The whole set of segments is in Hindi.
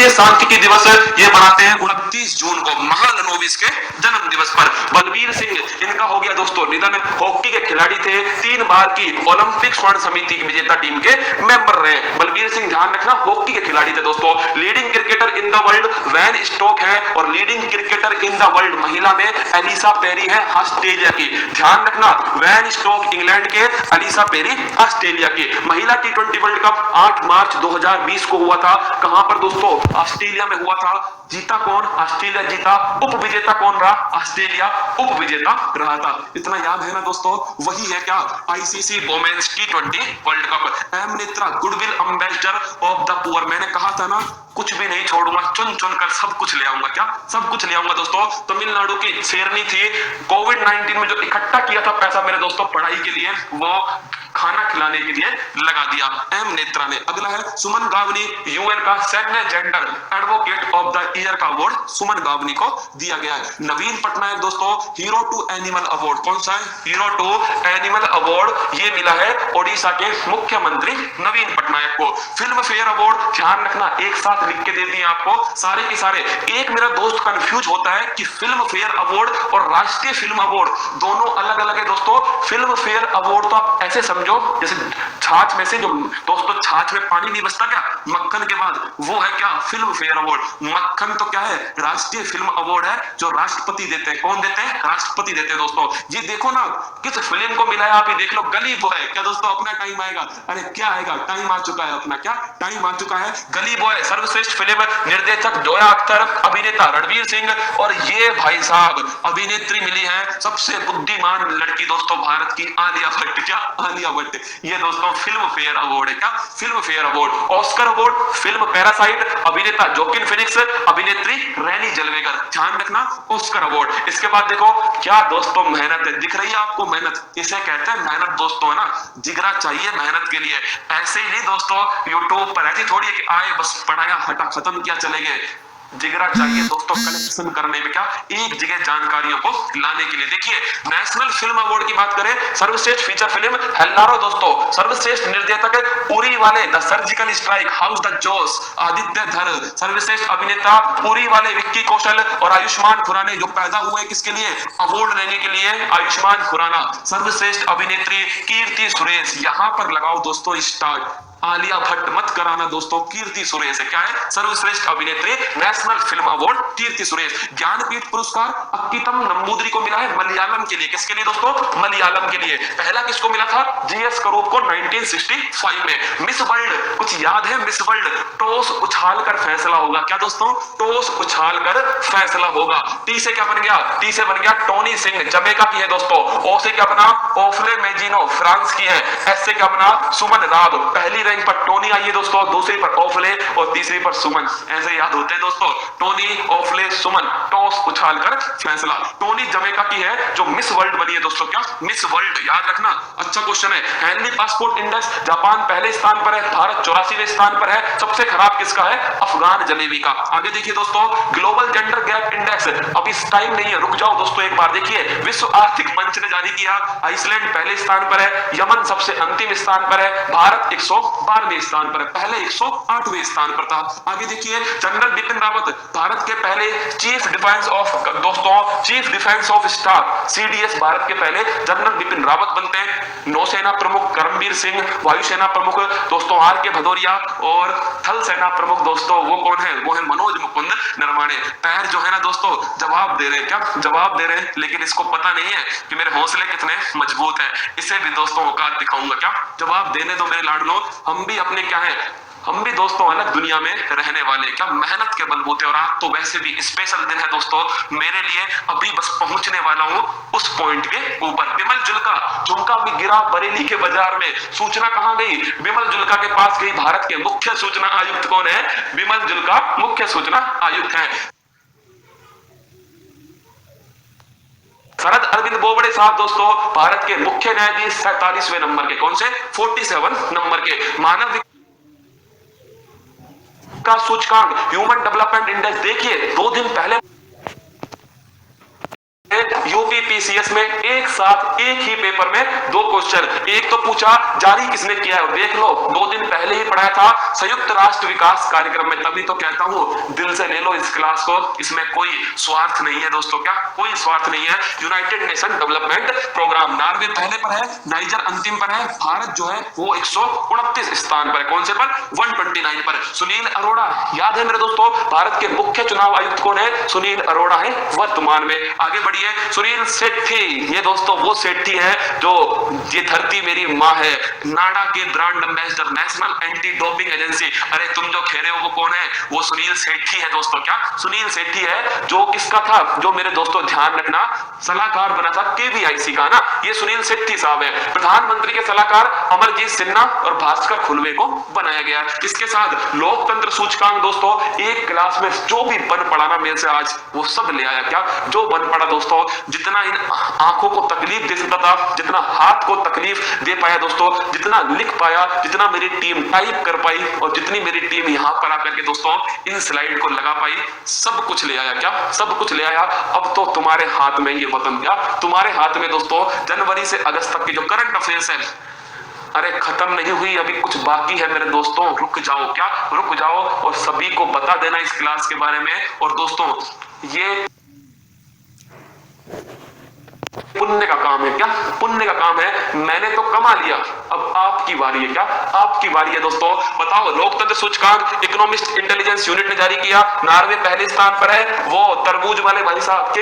राष्ट्रीय सांख्यिकी दिवस ये मनाते हैं 29 जून को, महालनोबिस के जन्म दिवस पर। बलबीर सिंह, इनका हो गया दोस्तों निधन। हॉकी के खिलाड़ी थे, 3 बार की ओलंपिक स्वर्ण समिति की विजेता टीम के मेंबर रहे। बलबीर सिंह, ध्यान रखना, हॉकी के खिलाड़ी थे दोस्तों। Leading cricketer in the world Ben Stokes है, और leading cricketer in the world महिला में एलिसा पेरी है, ऑस्ट्रेलिया की। ध्यान रखना, वैन स्टोक इंग्लैंड के, एलिसा पेरी ऑस्ट्रेलिया की। महिला टी20 वर्ल्ड कप 8 मार्च 2020 को हुआ था। कहां पर दोस्तों? ऑस्ट्रेलिया में हुआ था। जीता कौन? ऑस्ट्रेलिया जीता। उप विजेता कौन रहा? ऑस्ट्रेलिया उप विजेता रहा था। इतना याद है ना दोस्तों? वही है क्या? आईसीसी वोमेन्स टी20 वर्ल्ड कप। एम नेत्रा, goodwill ambassador of the poor. मैंने कहा था ना, कुछ भी नहीं छोड़ूंगा, चुन चुन कर सब कुछ ले आऊंगा। क्या? सब कुछ ले आऊंगा दोस्तों। तमिलनाडु की शेरनी थी, कोविड-19 में जो इकट्ठा किया था पैसा मेरे दोस्तों पढ़ाई के लिए, वो खाना खिलाने के लिए लगा दिया एम नेत्रा ने। अगला है सुमन गावनी, यूएन का सैन्य gender advocate of the year का अवार्ड सुमन गावनी को दिया गया है। नवीन पटनायक दोस्तों, हीरो टू एनिमल अवार्ड। कौन सा है? हीरो टू एनिमल अवार्ड ये मिला है ओडिशा के मुख्यमंत्री नवीन पटनायक को। फिल्म फेयर अवार्ड, ध्यान रखना, एक साथ लिख के दे दिए आपको सारे के सारे। एक मेरा दोस्त कंफ्यूज होता है कि फिल्म फेयर अवार्ड और राष्ट्रीय फिल्म अवार्ड दोनों अलग अलग है दोस्तों। फिल्म फेयर अवार्ड तो आप ऐसे समझो जैसे छाछ में से, जो दोस्तों छाछ में पानी नहीं बचता क्या मक्खन के बाद, वो है क्या? Film fair award. मक्खन तो क्या है? राष्ट्रीय फिल्म अवार्ड है, जो राष्ट्रपति देते हैं। कौन देते हैं? राष्ट्रपति देते हैं दोस्तों। ये देखो ना, किस फिल्म को मिला है, आप ये देख लो, गली बॉय। क्या दोस्तों? अपना टाइम आएगा? अरे क्या आएगा? टाइम आ चुका है अपना। क्या टाइम आ चुका है? गली बॉय सर्वश्रेष्ठ फिल्म, निर्देशक जोया अख्तर, अभिनेता रणवीर सिंह, और ये भाई साहब अभिनेत्री मिली है सबसे बुद्धिमान लड़की दोस्तों भारत की, आलिया भट्ट। क्या? आलिया भट्ट। ये दोस्तों फिल्म फेयर अवार्ड है। क्या? Film fair award. Oscar award, film parasite, अभिनेता जोकिन फिनिक्स, अभिनेत्री रेनी जलवेकर। ध्यान रखना, ऑस्कर अवार्ड। इसके बाद देखो क्या दोस्तों मेहनत है, दिख रही है आपको मेहनत? इसे कहते हैं मेहनत दोस्तों, है ना। जिगरा चाहिए मेहनत के लिए। ऐसे ही नहीं दोस्तों यूट्यूब पर ऐसी थोड़ी है कि आए बस पढ़ाया हटा खत्म किया चले गए। जिगरा चाहिए दोस्तों कलेक्शन करने में। क्या? एक जगह जानकारियों को लाने के लिए। देखिए नेशनल फिल्म अवार्ड की बात करें, सर्वश्रेष्ठ फीचर फिल्म हेल्लारो दोस्तों, सर्वश्रेष्ठ निर्देशक उरी वाले the surgical strike, how's the josh, Aditya Dhar, सर्वश्रेष्ठ अभिनेता उरी वाले विक्की कौशल और आयुष्मान खुराना, जो पैदा हुए किसके लिए? अवार्ड लेने के लिए, आयुष्मान खुराना। सर्वश्रेष्ठ अभिनेत्री कीर्ति सुरेश। यहां पर लगाओ दोस्तों स्टार्ट, आलिया भट्ट मत कराना दोस्तों, कीर्ति सुरेश है। क्या है? सर्वश्रेष्ठ अभिनेत्री, national film award Keerthy Suresh. Jnanpith पुरस्कार अक्कीतम नंबूदरी को मिला है मलयालम के लिए। किसके लिए दोस्तों? मलयालम के लिए। पहला किसको मिला था? जीएस करूप को 1965 में। मिस वर्ल्ड कुछ याद है? मिस वर्ल्ड टॉस उछाल कर फैसला होगा। क्या दोस्तों? टॉस उछाल कर फैसला होगा। टी से क्या बन गया? टी से बन गया टोनी सिंह, जमैका की है दोस्तों। ओ से क्या बना? ओफ्ले मेजिनो, फ्रांस की है। एस से क्या बना? सुमन राव। पहली रैंक पर टोनी आई है दोस्तों, दूसरी पर ओफ्ले और तीसरी पर सुमन। ऐसे याद होते हैं दोस्तों, टोनी, ओफ्ले, सुमन। टॉस उछाल कर फैसला। टोनी जमैका की है जो मिस वर्ल्ड बनी है दोस्तों। क्या? मिस वर्ल्ड, याद रखना, अच्छा क्वेश्चन है। हेनरी पासपोर्ट इंडेक्स, जापान पहले स्थान पर है, भारत 84वें स्थान पर है। सबसे खराब किसका है? अफगान जलेबी का। आगे देखिए दोस्तों, ग्लोबल जेंडर गैप इंडेक्स, अब इस टाइम नहीं है, रुक जाओ दोस्तों एक बार देखिए। विश्व आर्थिक मंच ने जारी किया, आइसलैंड पहले स्थान पर है, यमन सबसे अंतिम स्थान पर है, भारत 112वें स्थान पर है, पहले 108वें स्थान पर था। आगे देखिए, जनरल बिपिन रावत, भारत के पहले चीफ डिफेंस ऑफ दोस्तों, chief defence of staff CDS, Bharat के पहले जनरल बिपिन रावत बनते हैं। नौसेना प्रमुख करमबीर सिंह, वायुसेना प्रमुख दोस्तों आर के भदौरिया, और थल सेना प्रमुख दोस्तों वो कौन है? वो है मनोज मुकुंद नरवाणे। पैर जो है ना दोस्तों जवाब दे रहे हैं। क्या? जवाब दे रहे हैं, लेकिन इसको पता नहीं है कि मेरे हौसले कितने मजबूत है। इसे भी दोस्तों औकात दिखाऊंगा। क्या? जवाब देने दो मेरे लाडलो, हम भी अपने क्या है, हम भी दोस्तों अलग दुनिया में रहने वाले। क्या? मेहनत के बलबूते। और आज तो वैसे भी स्पेशल दिन है दोस्तों मेरे लिए, अभी बस पहुंचने वाला हूं उस पॉइंट के ऊपर। विमल जुल्का, झुमका भी गिरा बरेली के बाजार में, सूचना कहां गई? विमल जुल्का के पास गई। भारत के मुख्य सूचना आयुक्त कौन है? विमल जुल्का मुख्य सूचना आयुक्त है। शरद अरविंद बोबड़े साहब दोस्तों भारत के मुख्य न्यायाधीश 47वें नंबर के। कौन से? 47 नंबर के। मानव का सूचकांक ह्यूमन डेवलपमेंट इंडेक्स, देखिए 2 दिन पहले यूपीपीसीएस में एक साथ एक ही पेपर में दो क्वेश्चन, एक तो पूछा जारी किसने किया है, देख लो 2 दिन पहले ही पढ़ाया था संयुक्त राष्ट्र विकास कार्यक्रम में। तभी तो कहता हूं दिल से ले लो इस क्लास को, इसमें कोई स्वार्थ नहीं है दोस्तों, क्या कोई स्वार्थ नहीं है। United Nation development programme, Norway पहले पर है, नाइजर अंतिम पर है, भारत जो है वो 129 स्थान पर है। कौन से पर? 129 पर। सुनील अरोड़ा याद है मेरे दोस्तों, भारत के मुख्य चुनाव आयुक्त कौन है? सुनील अरोड़ा है वर्तमान में। आगे बढ़िए, सुनील सेठी, ये दोस्तों वो सेठी है जो ये धरती मेरी माँ है, नाडा के brand ambassador, national anti doping agency. अरे तुम जो खेल रहे हो वो कौन है? वो सुनील सेठी है दोस्तों। क्या सुनील सेठी है जो किसका था, जो मेरे दोस्तों ध्यान रखना सलाहकार बना था केवीआईसी का ना, ये सुनील सेठी साहब है। प्रधानमंत्री के सलाहकार अमरजीत सिन्हा और भास्कर खुलवे को बनाया गया। इसके साथ लोकतंत्र सूचकांक दोस्तों, एक क्लास में जो भी बन पड़ा ना मेरे से आज, वो सब ले आया। क्या जो बन पड़ा दोस्तों, जितना इन आंखों को तकलीफ दे सकता था, जितना हाथ को तकलीफ दे पाया दोस्तों, जितना लिख पाया, जितना मेरी टीम टाइप कर पाई और जितनी मेरी टीम यहां पर आकर के दोस्तों इन स्लाइड को लगा पाई, सब कुछ ले आया। क्या सब कुछ ले आया। अब तो तुम्हारे हाथ में ये वतन, क्या तुम्हारे हाथ में दोस्तों जनवरी से अगस्त तक की जो करंट अफेयर्स है, अरे खत्म नहीं हुई, अभी कुछ बाकी है मेरे दोस्तों। रुक जाओ, क्या रुक जाओ और सभी को बता देना इस क्लास के बारे में। और दोस्तों ये पुण्य का काम है, क्या पुण्य का काम है। मैंने तो कमा लिया, अब आपकी बारी है। क्या आपकी बारी है दोस्तों। बताओ, लोकतंत्र सूचकांक इकोनॉमिस्ट इंटेलिजेंस यूनिट ने जारी किया, नॉर्वे पहले स्थान पर है, वो तरबूज वाले भाई साहब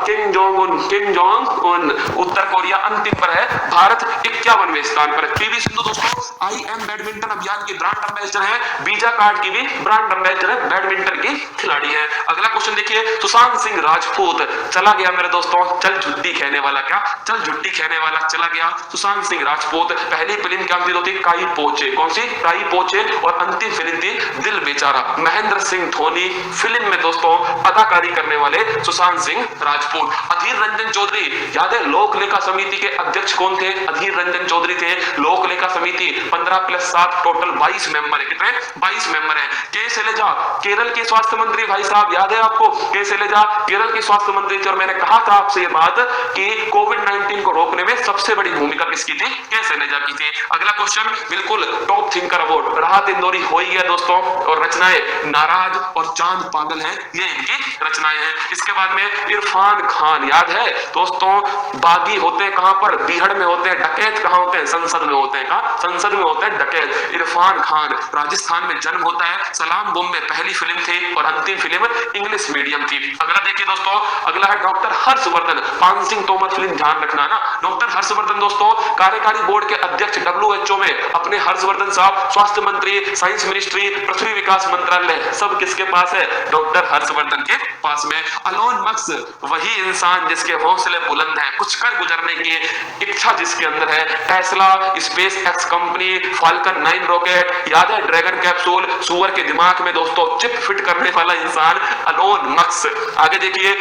किम जोंग उन उत्तर कोरिया अंतिम पर है, भारत 51वें स्थान पर है। पीवी सिंधु दोस्तों आईएम बैडमिंटन अभियान की ब्रांड एम्बेसडर है, वीजा कार्ड की भी ब्रांड एम्बेसडर है, बैडमिंटन की खिलाड़ी है। अगला क्वेश्चन देखिए, सुशांत सिंह राजपूत चला गया मेरे दोस्तों, चल झुट्टी कहने वाला, क्या चल झुट्टी कहने वाला चला गया सुशांत सिंह राजपूत। पहली फिल्म क्या थी? काई पोचे। कौन सी? काई पोचे। और अंतिम फिल्म थी दिल बेचारा। महेंद्र सिंह धोनी फिल्म में दोस्तों अदाकारी करने वाले सुशांत सिंह राजपूत। अधीर रंजन चौधरी याद है, लोक लेखा समिति के अध्यक्ष कौन थे? अधीर रंजन चौधरी थे। लोक लेखा समिति 15+7 टोटल 22 मेंबर है। कितने? 22 मेंबर है। के शैलजा केरल के स्वास्थ्य मंत्री भाई साहब, याद है आपको? के शैलजा केरल के स्वास्थ्य मंत्री थे और मैंने कहा था आपसे ये बात कि कोविड-19 को रोकने में सबसे बड़ी भूमिका किसकी थी? के शैलजा की थी। अगला क्वेश्चन बिल्कुल टॉप थिंकर अवार्ड, राहत इंदौरी हो ही गया दोस्तों। और रचनाएं नाराज और चांद पागल हैं, ये इनकी रचनाएं हैं। इसके बाद में इरफान खान, याद है दोस्तों, बागी होते हैं कहां पर? बीहड़ में होते हैं। डकैत कहां होते हैं? संसद में होते हैं। कहां? संसद में होते हैं डकैत। इरफान खान राजस्थान में जन्म होता है। सलाम बॉम्बे पहली फिल्म थी और अंतिम फिल्म इंग्लिश मीडियम थी। अगला देखिए दोस्तों, अगला है डॉक्टर हर्षवर्धन, पान सिंह तोमर फिल्म ध्यान रखना ना। डॉक्टर हर्षवर्धन दोस्तों कार्यकारी बोर्ड के अध्यक्ष WHO में अपने हर्षवर्धन साहब, स्वास्थ्य मंत्री, साइंस मिनिस्ट्री, पृथ्वी विकास मंत्रालय, सब किसके पास है? डॉक्टर हर्षवर्धन के पास में। अलोन मस्क वही इंसान जिसके हौसले बुलंद हैं, कुछ कर गुजरने की इच्छा जिसके अंदर है। Tesla, space x company, falcon 9 rocket, याद है ड्रैगन कैप्सूल, सुअर के दिमाग में दोस्तों चिप फिट करने वाला इंसान अलोन मस्क। आगे देखिए,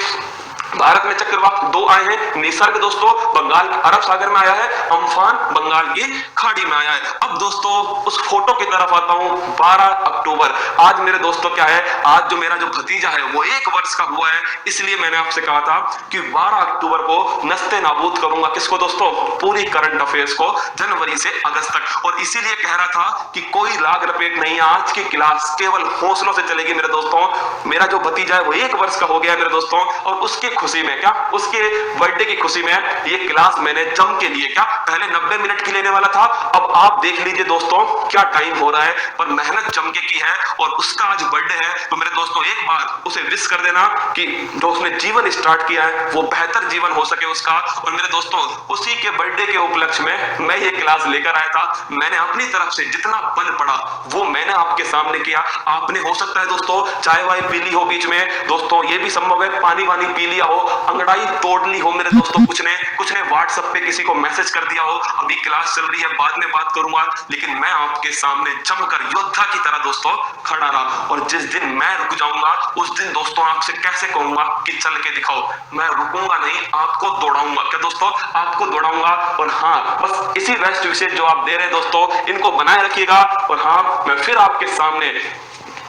भारत में चक्रवात 2 आए हैं। निसर्ग दोस्तों बंगाल अरब सागर में आया है, अम्फान बंगाल की खाड़ी में आया है। अब दोस्तों उस फोटो की तरफ आता हूं। 12 अक्टूबर आज मेरे दोस्तों क्या है, आज जो मेरा जो भतीजा है वो 1 वर्ष का हुआ है, इसलिए मैंने आपसे कहा था कि 12 अक्टूबर को नस्ते नाबूद करूंगा। किसको दोस्तों? पूरी करंट अफेयर्स को, जनवरी से अगस्त तक। और इसीलिए कह रहा था कि कोई लाग लपेट नहीं, आज की क्लास केवल हौसलों से चलेगी मेरे दोस्तों। मेरा जो भतीजा है वो 1 वर्ष का हो गया मेरे दोस्तों, और उसके खुशी में, क्या उसके बर्थडे की खुशी में ये क्लास मैंने जम के लिए, क्या पहले 90 मिनट की लेने वाला था, अब आप देख लीजिए दोस्तों क्या टाइम हो रहा है, पर मेहनत जम के की है और उसका आज बर्थडे है। तो मेरे दोस्तों एक बार उसे विश कर देना कि जो उसने जीवन स्टार्ट किया है वो बेहतर जीवन हो सके उसका। और मेरे दोस्तों उसी के बर्थडे के उपलक्ष्य में मैं ये क्लास लेकर आया था। मैंने अपनी तरफ से जितना बल पड़ा वो मैंने आपके सामने किया। आपने हो सकता है दोस्तों चाय वाय पी ली हो बीच में, दोस्तों ये भी संभव है पानी वानी पी लिया हो, अंगड़ाई तोड़ ली हो मेरे दोस्तों, कुछ ने व्हाट्सएप पे किसी को मैसेज कर दिया हो, अभी क्लास चल रही है बाद में बात करूंगा, लेकिन मैं आपके सामने जमकर योद्धा की तरह दोस्तों खड़ा रहा। और जिस दिन मैं रुक जाऊंगा उस दिन दोस्तों आपसे कैसे कहूंगा कि चल के दिखाओ, मैं रुकूंगा नहीं, आपको दौड़ाऊंगा। क्या दोस्तों? आपको दौड़ाऊंगा। और हाँ, बस इसी बेस्ट विशेष जो आप दे रहे हैं दोस्तों इनको बनाए रखिएगा। और हाँ, मैं फिर आपके सामने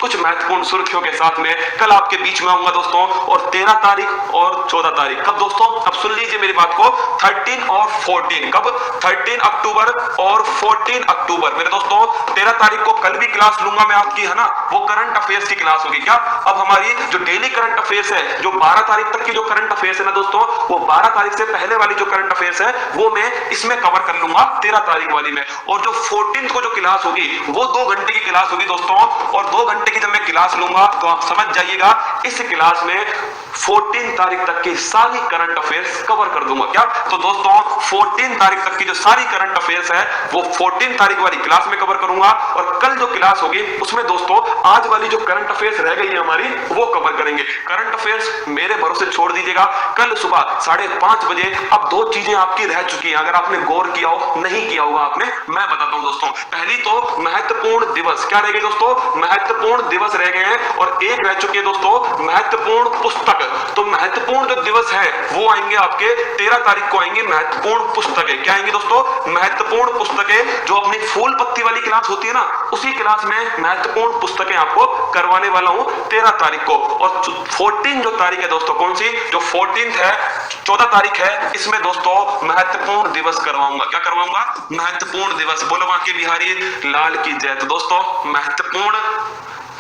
कुछ महत्वपूर्ण सुर्खियों के साथ में कल आपके बीच में आऊंगा दोस्तों। और 13 तारीख और 14 तारीख कब दोस्तों, अब सुन लीजिए मेरी बात को, 13 और 14 कब, 13 अक्टूबर और 14 अक्टूबर मेरे दोस्तों। 13 तारीख को कल भी क्लास लूंगा मैं आपकी, है ना, वो करंट अफेयर्स की क्लास होगी। क्या अब हमारी जो डेली करंट अफेयर्स है, जो 12 तारीख तक की जो करंट अफेयर्स है ना दोस्तों, वो 12 तारीख से पहले वाली जो करंट अफेयर्स है वो मैं इसमें कवर कर लूंगा 13 तारीख वाली में। और जो 14 को जो क्लास होगी वो 2 घंटे की क्लास होगी दोस्तों। और 2 घंटे की जब मैं क्लास लूंगा तो आप समझ जाइएगा इस क्लास में 14 तारीख तक की सारी करंट अफेयर्स कवर कर दूंगा। क्या तो दोस्तों 14 तारीख तक की जो सारी करंट अफेयर्स है वो 14 तारीख वाली क्लास में कवर करूंगा। और कल जो क्लास होगी उसमें दोस्तों आज वाली जो करंट अफेयर्स रह गई है हमारी वो कवर करेंगे। करंट अफेयर्स मेरे भरोसे छोड़ दीजिएगा, कल सुबह 5:30 बजे अब 2 चीजें आपकी रह चुकी हैं, अगर आपने गौर किया हो, नहीं किया होगा आपने, मैं बताता हूं दोस्तों। पहली तो महत्वपूर्ण दिवस, क्या रह गए दोस्तों, महत्वपूर्ण दिवस रह गए हैं। और एक रह चुकी है दोस्तों महत्वपूर्ण पुस्तक। तो महत्वपूर्ण जो दिवस है वो आएंगे आपके 13 तारीख को आएंगे महत्वपूर्ण पुस्तकें। क्या आएंगी दोस्तों, महत्वपूर्ण पुस्तकें, जो अपनी फूल पत्ती वाली क्लास होती है ना, उसी क्लास में महत्वपूर्ण पुस्तकें आपको करवाने वाला हूं 13 तारीख को। और 14 जो तारीख है दोस्तों, कौन सी, जो 14 है, 14 तारीख है, इसमें दोस्तों महत्वपूर्ण दिवस करवाऊंगा। क्या करवाऊंगा, महत्वपूर्ण दिवस। बोलो वहां के बिहारी लाल की जय। तो दोस्तों महत्वपूर्ण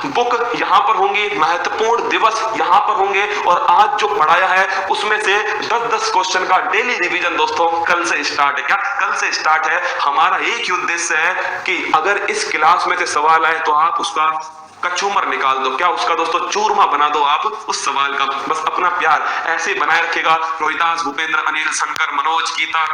बुक यहां पर होंगी, महत्वपूर्ण दिवस यहां पर होंगे। और आज जो पढ़ाया है उसमें से 10-10 क्वेश्चन का डेली रिवीजन दोस्तों कल से स्टार्ट है। क्या कल से स्टार्ट है। हमारा एक ही उद्देश्य है कि अगर इस क्लास में से सवाल आए तो आप उसका कचूमर निकाल दो। क्या उसका दोस्तों चूरमा बना दो आप उस सवाल का। बस अपना प्यार ऐसे बनाए रखेगा। रोहिदास, भूपेंद्र, अनिल, शंकर, मनोज, गीता,